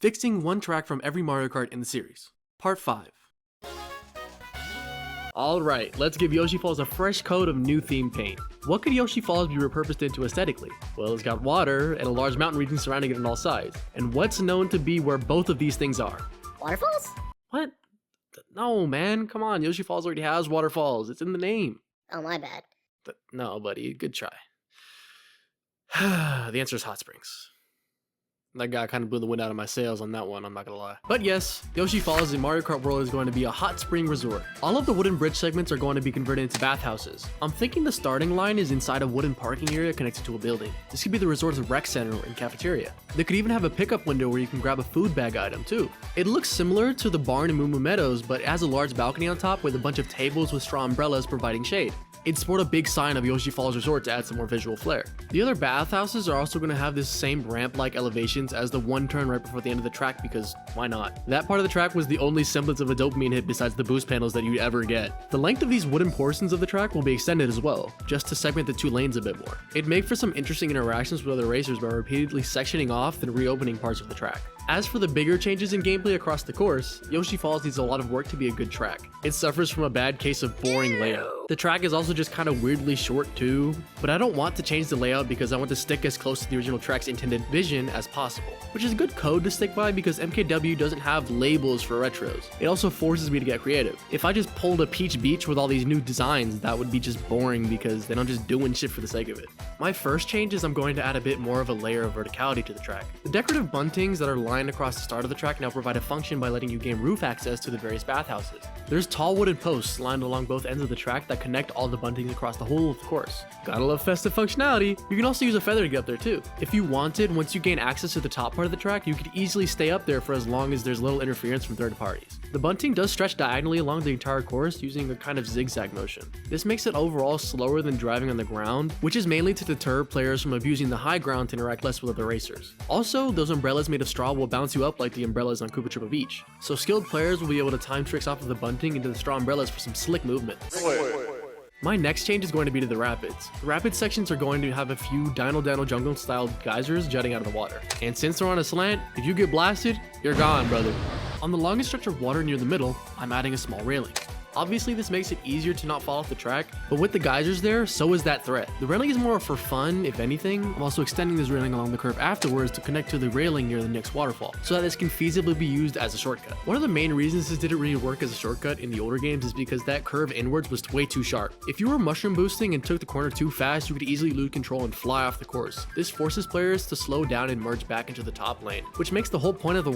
Fixing one track from every Mario Kart in the series. Part 5. Alright, let's give Yoshi Falls a fresh coat of new theme paint. What could Yoshi Falls be repurposed into aesthetically? Well, it's got water and a large mountain region surrounding it on all sides. And what's known to be where both of these things are? Waterfalls? What? No, man, come on, Yoshi Falls already has waterfalls. It's in the name. Oh, my bad. No, buddy, good try. The answer is hot springs. That guy kind of blew the wind out of my sails on that one, I'm not gonna lie. But yes, Yoshi Falls in Mario Kart World is going to be a hot spring resort. All of the wooden bridge segments are going to be converted into bathhouses. I'm thinking the starting line is inside a wooden parking area connected to a building. This could be the resort's rec center and cafeteria. They could even have a pickup window where you can grab a food bag item too. It looks similar to the barn in Moo Moo Meadows, but it has a large balcony on top with a bunch of tables with straw umbrellas providing shade. It'd sport a big sign of Yoshi Falls Resort to add some more visual flair. The other bathhouses are also going to have this same ramp-like elevations as the one turn right before the end of the track because why not? That part of the track was the only semblance of a dopamine hit besides the boost panels that you'd ever get. The length of these wooden portions of the track will be extended as well, just to segment the two lanes a bit more. It'd make for some interesting interactions with other racers by repeatedly sectioning off and reopening parts of the track. As for the bigger changes in gameplay across the course, Yoshi Falls needs a lot of work to be a good track. It suffers from a bad case of boring layout. The track is also just kind of weirdly short too, but I don't want to change the layout because I want to stick as close to the original track's intended vision as possible, which is good code to stick by because MKW doesn't have labels for retros. It also forces me to get creative. If I just pulled a Peach Beach with all these new designs, that would be just boring because then I'm just doing shit for the sake of it. My first change is I'm going to add a bit more of a layer of verticality to the track. The decorative buntings that are lined across the start of the track now provide a function by letting you gain roof access to the various bathhouses. There's tall wooden posts lined along both ends of the track that connect all the buntings across the whole of the course. Gotta love festive functionality. You can also use a feather to get up there too. If you wanted, once you gain access to the top part of the track, you could easily stay up there for as long as there's little interference from third parties. The bunting does stretch diagonally along the entire course using a kind of zigzag motion. This makes it overall slower than driving on the ground, which is mainly to deter players from abusing the high ground to interact less with other racers. Also, those umbrellas made of straw will bounce you up like the umbrellas on Koopa Troopa Beach, so skilled players will be able to time tricks off of the bunting into the straw umbrellas for some slick movement. My next change is going to be to the rapids. The rapids sections are going to have a few Dino Dino Jungle style geysers jutting out of the water. And since they're on a slant, if you get blasted, you're gone, brother. On the longest stretch of water near the middle, I'm adding a small railing. Obviously, this makes it easier to not fall off the track, but with the geysers there, so is that threat. The railing is more for fun, if anything. I'm also extending this railing along the curve afterwards to connect to the railing near the next waterfall, so that this can feasibly be used as a shortcut. One of the main reasons this didn't really work as a shortcut in the older games is because that curve inwards was way too sharp. If you were mushroom boosting and took the corner too fast, you could easily lose control and fly off the course. This forces players to slow down and merge back into the top lane, which makes the whole point of the